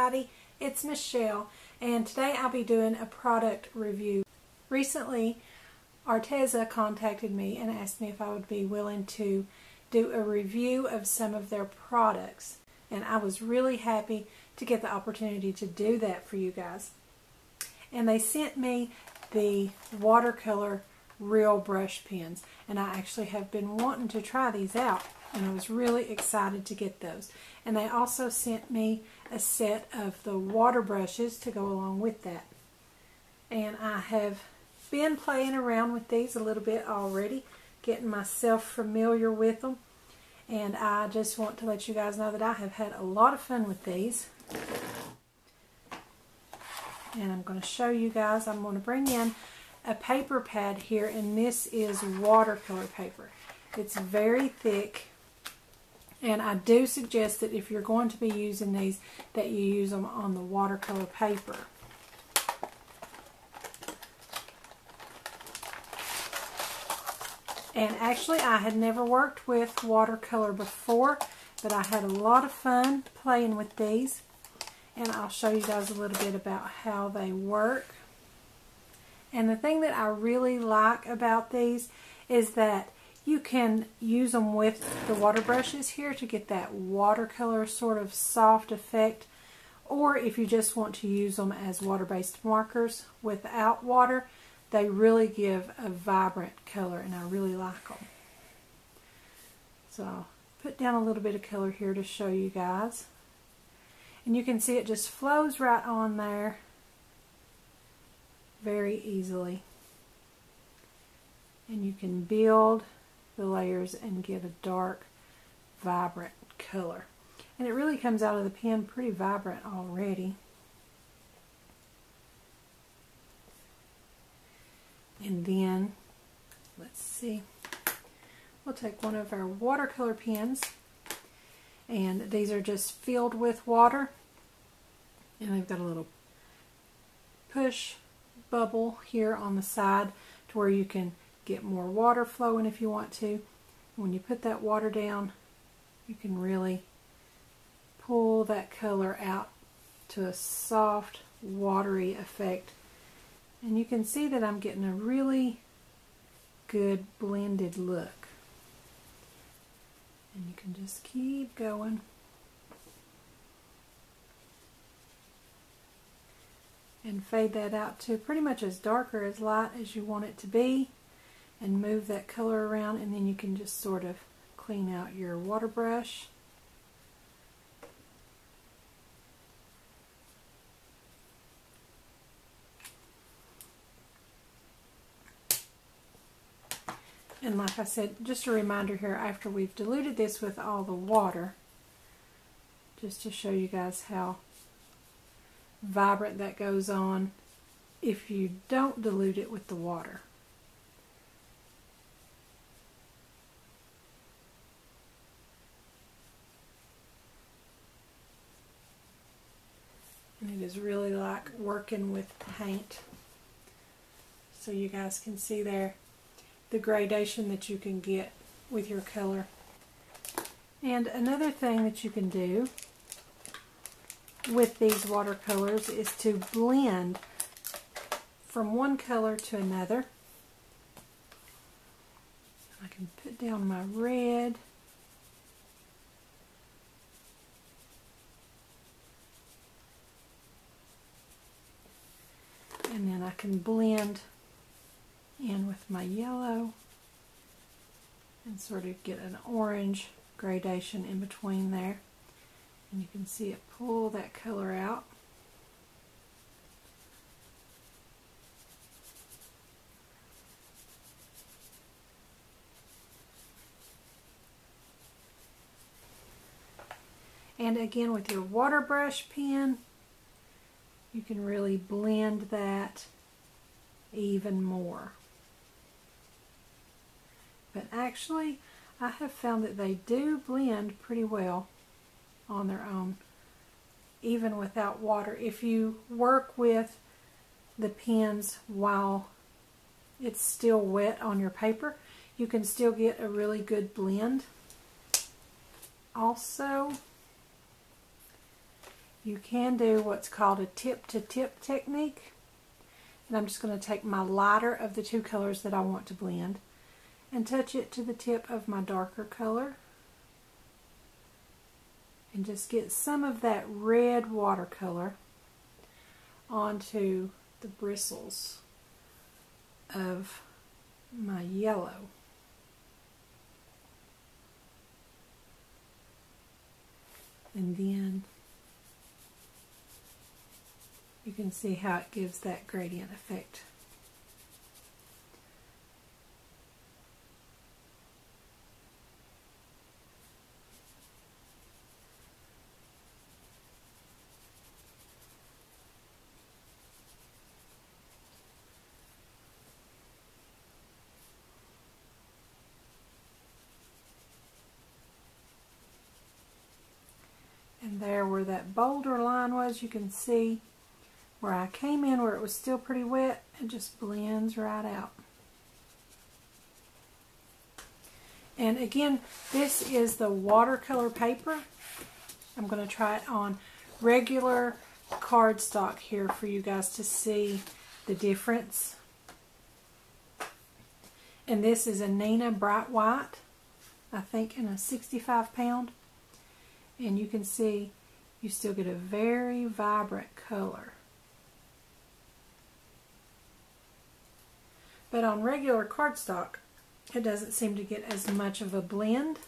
everybody, it's Michelle, and today I'll be doing a product review. Recently, Arteza contacted me and asked me if I would be willing to do a review of some of their products, and I was really happy to get the opportunity to do that for you guys. And they sent me the Watercolor Real Brush Pens, and I actually have been wanting to try these out, and I was really excited to get those. And they also sent me a set of the water brushes to go along with that. And I have been playing around with these a little bit already, getting myself familiar with them. And I just want to let you guys know that I have had a lot of fun with these. And I'm going to show you guys, I'm going to bring in a paper pad here, and this is watercolor paper. It's very thick, and I do suggest that if you're going to be using these, that you use them on the watercolor paper. And actually, I had never worked with watercolor before, but I had a lot of fun playing with these. And I'll show you guys a little bit about how they work. And the thing that I really like about these is that you can use them with the water brushes here to get that watercolor sort of soft effect. Or if you just want to use them as water-based markers without water, they really give a vibrant color, and I really like them. So I'll put down a little bit of color here to show you guys. And you can see it just flows right on there very easily. And you can build the layers and get a dark, vibrant color. And it really comes out of the pen pretty vibrant already. And then, let's see, we'll take one of our watercolor pens. And these are just filled with water, and they've got a little push bubble here on the side to where you can get more water flowing if you want to. When you put that water down, you can really pull that color out to a soft, watery effect. And you can see that I'm getting a really good blended look. And you can just keep going. And fade that out to pretty much as dark or as light as you want it to be. And move that color around, and then you can just sort of clean out your water brush. And like I said, just a reminder here, after we've diluted this with all the water, just to show you guys how vibrant that goes on if you don't dilute it with the water. And it is really like working with paint. So you guys can see there the gradation that you can get with your color. And another thing that you can do with these watercolors is to blend from one color to another. I can put down my red. And then I can blend in with my yellow and sort of get an orange gradation in between there. And you can see it pull that color out. And again, with your water brush pen, you can really blend that even more. But actually, I have found that they do blend pretty well on their own, even without water. If you work with the pens while it's still wet on your paper, you can still get a really good blend. Also, You can do what's called a tip-to-tip technique. And I'm just going to take my lighter of the two colors that I want to blend and touch it to the tip of my darker color. And just get some of that red watercolor onto the bristles of my yellow. And then you can see how it gives that gradient effect. And there where that bolder line was, you can see where I came in where it was still pretty wet, it just blends right out. And again, this is the watercolor paper. I'm going to try it on regular cardstock here for you guys to see the difference. And this is a Nina Bright White, I think in a 65 pound. And you can see you still get a very vibrant color. But on regular cardstock, it doesn't seem to get as much of a blend.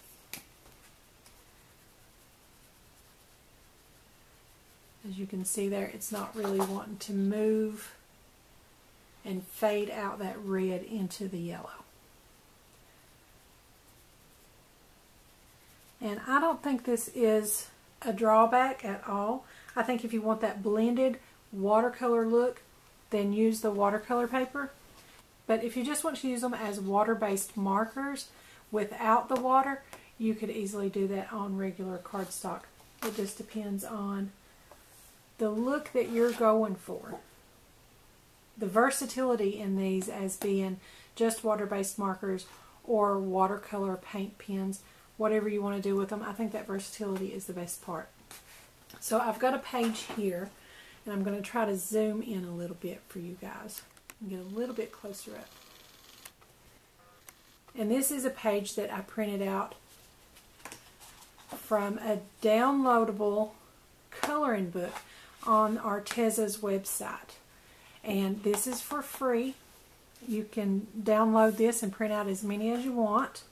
As you can see there, it's not really wanting to move and fade out that red into the yellow. And I don't think this is a drawback at all. I think if you want that blended watercolor look, then use the watercolor paper. But if you just want to use them as water-based markers without the water, you could easily do that on regular cardstock. It just depends on the look that you're going for. The versatility in these as being just water-based markers or watercolor paint pens, whatever you want to do with them, I think that versatility is the best part. So I've got a page here, and I'm going to try to zoom in a little bit for you guys. And get a little bit closer up. And this is a page that I printed out from a downloadable coloring book on Arteza's website. And this is for free. You can download this and print out as many as you want.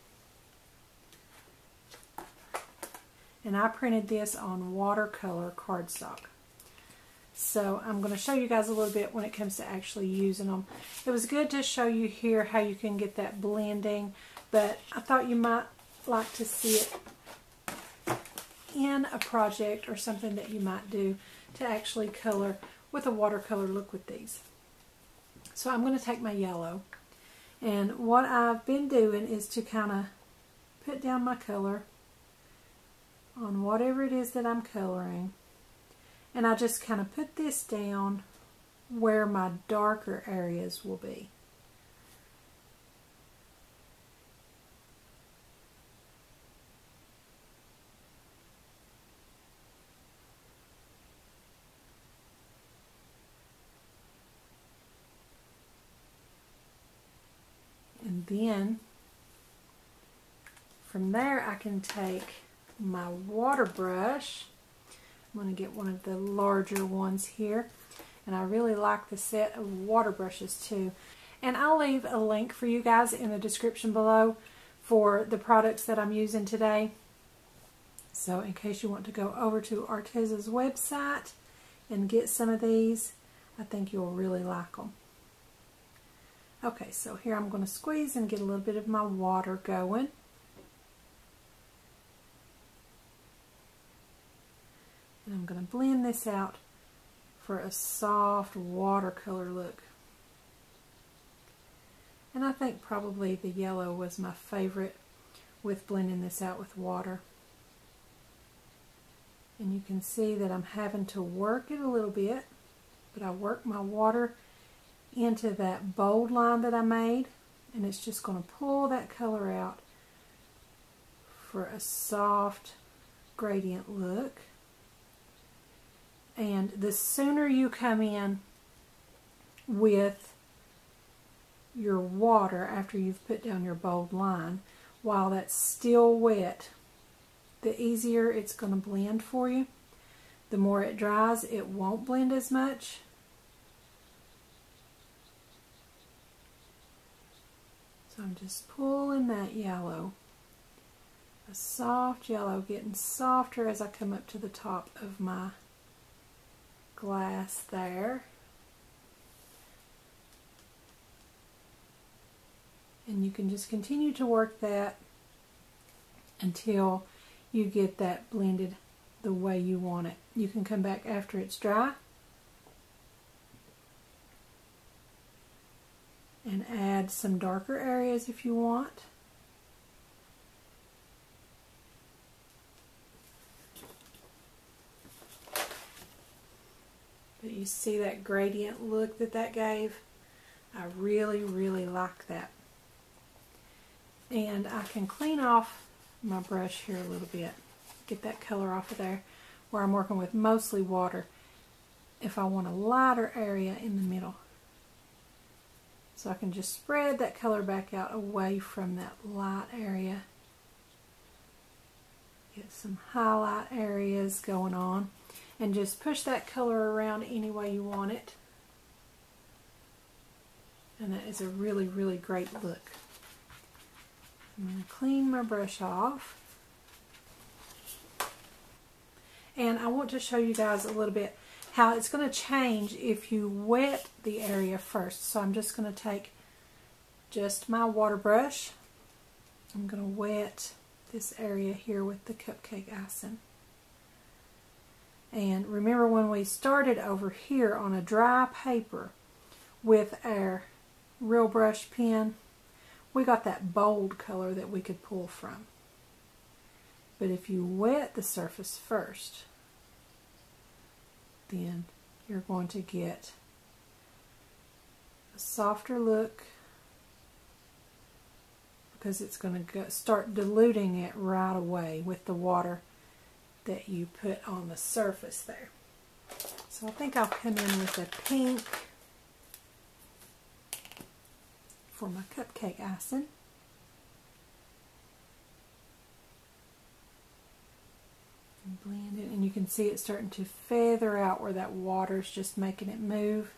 And I printed this on watercolor cardstock. So I'm going to show you guys a little bit when it comes to actually using them. It was good to show you here how you can get that blending, but I thought you might like to see it in a project or something that you might do to actually color with a watercolor look with these. So I'm going to take my yellow, and what I've been doing is to kind of put down my color on whatever it is that I'm coloring. And I just kind of put this down where my darker areas will be. And then from there I can take my water brush. I'm going to get one of the larger ones here, and I really like the set of water brushes too. And I'll leave a link for you guys in the description below for the products that I'm using today. So in case you want to go over to Arteza's website and get some of these, I think you'll really like them. Okay, so here I'm going to squeeze and get a little bit of my water going. And I'm going to blend this out for a soft watercolor look. And I think probably the yellow was my favorite with blending this out with water. And you can see that I'm having to work it a little bit, but I work my water into that bold line that I made, and it's just going to pull that color out for a soft gradient look. And the sooner you come in with your water after you've put down your bold line, while that's still wet, the easier it's going to blend for you. The more it dries, it won't blend as much. So I'm just pulling that yellow, a soft yellow, getting softer as I come up to the top of my glass there. And you can just continue to work that until you get that blended the way you want it. You can come back after it's dry and add some darker areas if you want. But you see that gradient look that gave? I really, really like that. And I can clean off my brush here a little bit, get that color off of there where I'm working with mostly water if I want a lighter area in the middle. So I can just spread that color back out away from that light area. Get some highlight areas going on and just push that color around any way you want it. And that is a really, really great look. I'm going to clean my brush off. And I want to show you guys a little bit how it's going to change if you wet the area first. So I'm just going to take just my water brush. I'm going to wet this area here with the cupcake icing. And remember when we started over here on a dry paper with our Real Brush pen, we got that bold color that we could pull from. But if you wet the surface first, then you're going to get a softer look because it's going to start diluting it right away with the water that you put on the surface there. So I think I'll come in with a pink for my cupcake icing. And blend it, and you can see it starting to feather out where that water's just making it move.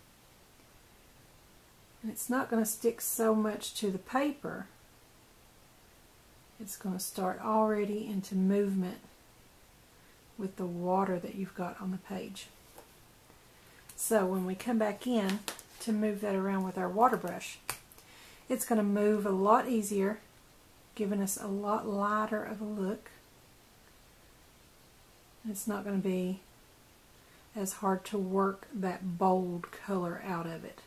And it's not going to stick so much to the paper. It's going to start already into movement with the water that you've got on the page. So when we come back in to move that around with our water brush, it's going to move a lot easier, giving us a lot lighter of a look. It's not going to be as hard to work that bold color out of it.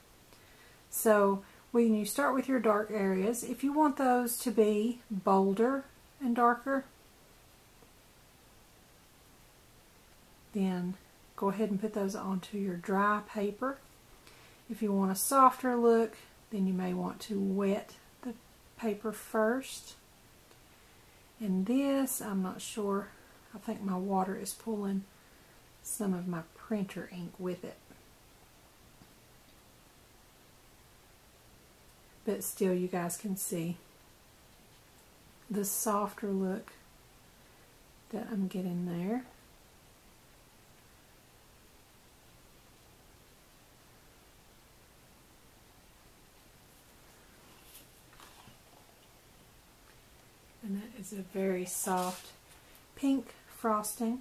So when you start with your dark areas, if you want those to be bolder and darker, then go ahead and put those onto your dry paper. If you want a softer look, then you may want to wet the paper first. And this, I'm not sure, I think my water is pulling some of my printer ink with it. But still, you guys can see the softer look that I'm getting there. And that is a very soft pink frosting.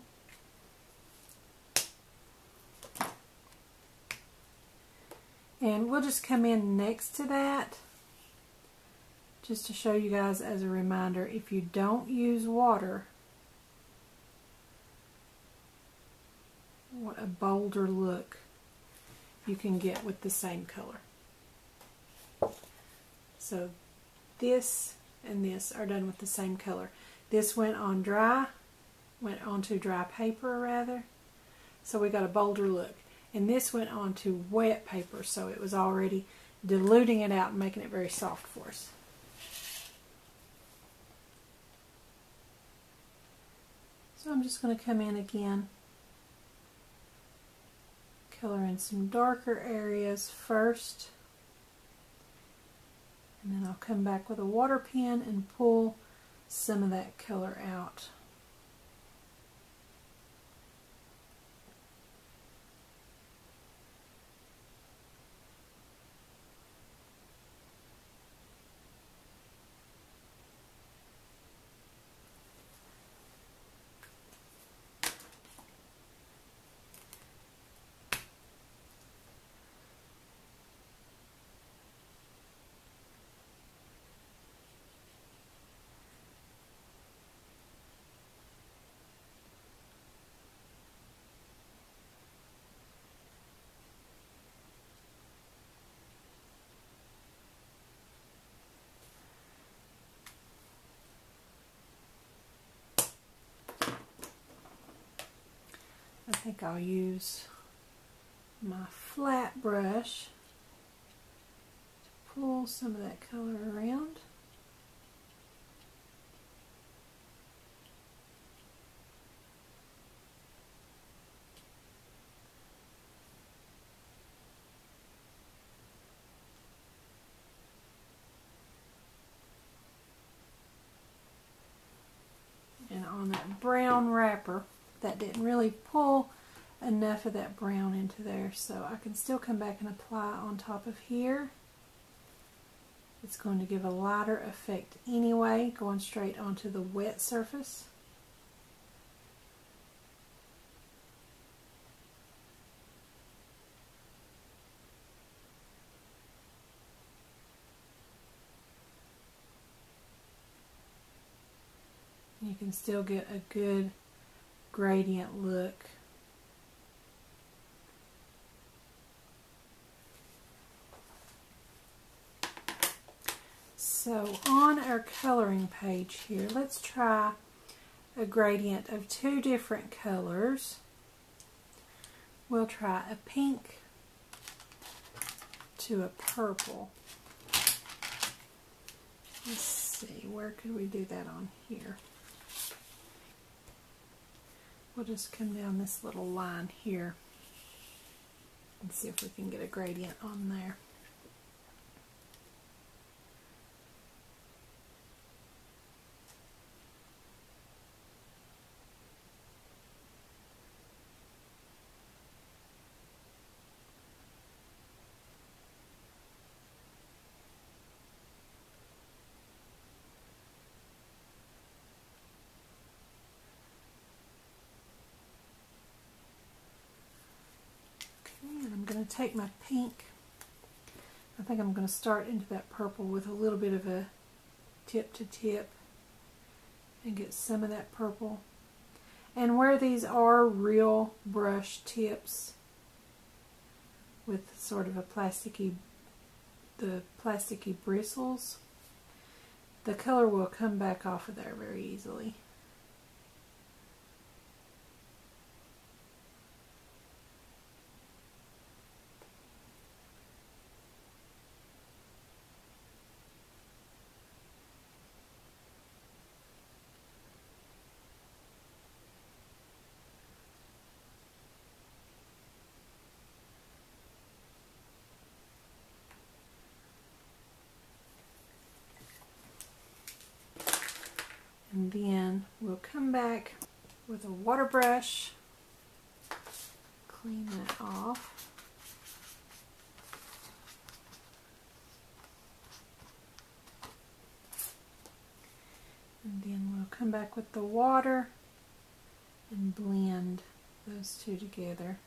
And we'll just come in next to that just to show you guys as a reminder, if you don't use water, what a bolder look you can get with the same color. So this and this are done with the same color. This went on onto dry paper rather, so we got a bolder look. And this went onto wet paper, so it was already diluting it out and making it very soft for us. So I'm just going to come in again color in some darker areas first, and then I'll come back with a water pen and pull some of that color out. I think I'll use my flat brush to pull some of that color around. And on that brown wrapper, that didn't really pull enough of that brown into there, so I can still come back and apply on top of here. It's going to give a lighter effect anyway, going straight onto the wet surface. You can still get a good gradient look. So on our coloring page here, let's try a gradient of two different colors. We'll try a pink to a purple. Let's see, where could we do that on here? We'll just come down this little line here and see if we can get a gradient on there. I'm going to take my pink, I think I'm going to start into that purple with a little bit of a tip to tip and get some of that purple. And where these are real brush tips with sort of a plasticky bristles, the color will come back off of there very easily. And then we'll come back with a water brush, clean that off. And then we'll come back with the water and blend those two together.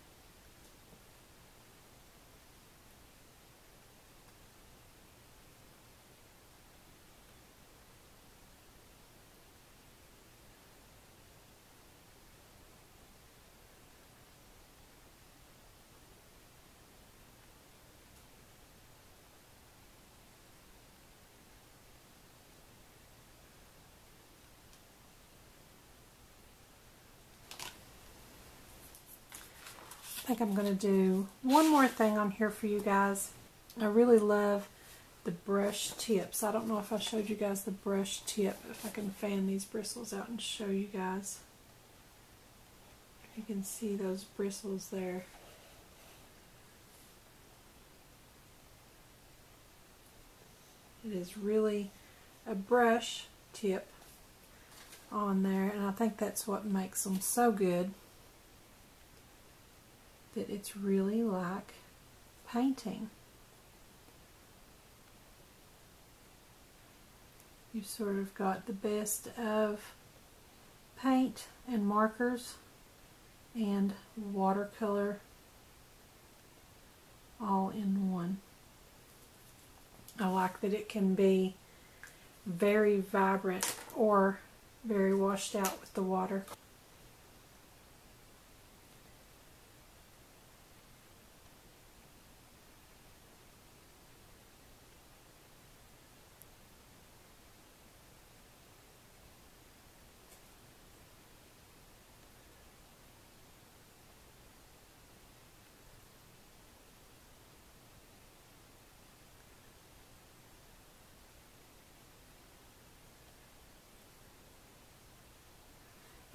I think I'm going to do one more thing on here for you guys. I really love the brush tips. I don't know if I showed you guys the brush tip, if I can fan these bristles out and show you guys. You can see those bristles there. It is really a brush tip on there, and I think that's what makes them so good, that it's really like painting. You've sort of got the best of paint and markers and watercolor all in one. I like that it can be very vibrant or very washed out with the water.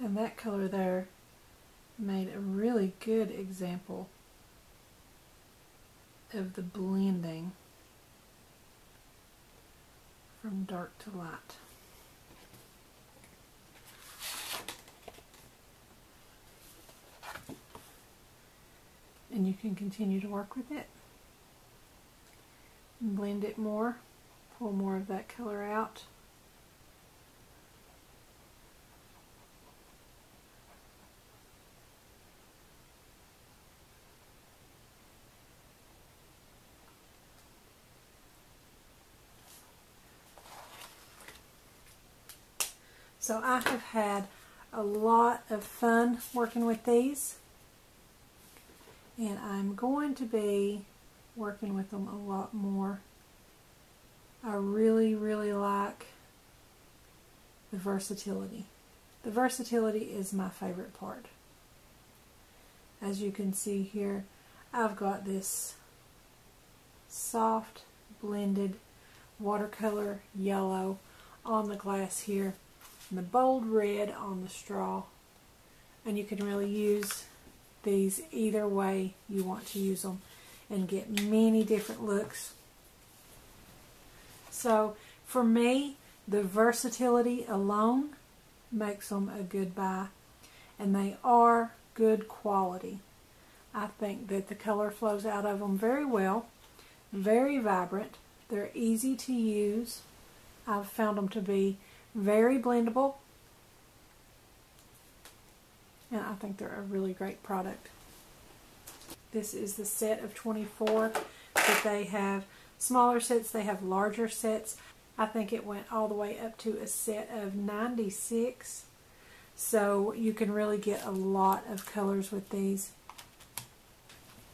And that color there made a really good example of the blending from dark to light. And you can continue to work with it and blend it more, pull more of that color out. So I have had a lot of fun working with these, and I'm going to be working with them a lot more. I really, really like the versatility. The versatility is my favorite part. As you can see here, I've got this soft blended watercolor yellow on the glass here, and the bold red on the straw, and you can really use these either way you want to use them and get many different looks. So for me, the versatility alone makes them a good buy, and they are good quality. I think that the color flows out of them very well, very vibrant, they're easy to use. I've found them to be very blendable, and I think they're a really great product. This is the set of 24, but they have smaller sets, they have larger sets. I think it went all the way up to a set of 96, so you can really get a lot of colors with these,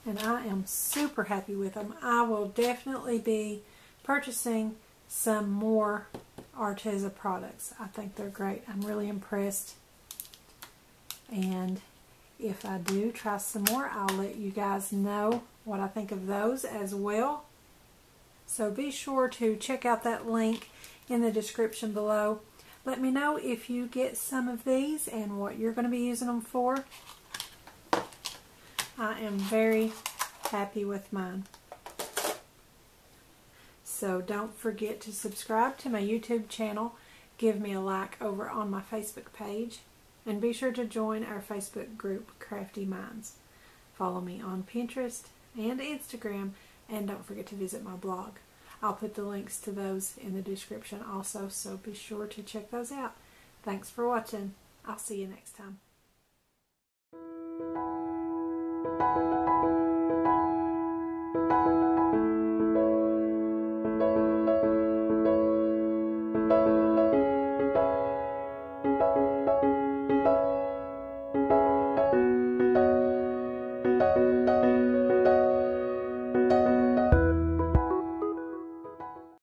and I am super happy with them. I will definitely be purchasing some more Arteza products. I think they're great. I'm really impressed, and if I do try some more, I'll let you guys know what I think of those as well. So be sure to check out that link in the description below. Let me know if you get some of these and what you're going to be using them for. I am very happy with mine. So don't forget to subscribe to my YouTube channel, give me a like over on my Facebook page, and be sure to join our Facebook group, Craftie Minds. Follow me on Pinterest and Instagram, and don't forget to visit my blog. I'll put the links to those in the description also, so be sure to check those out. Thanks for watching. I'll see you next time.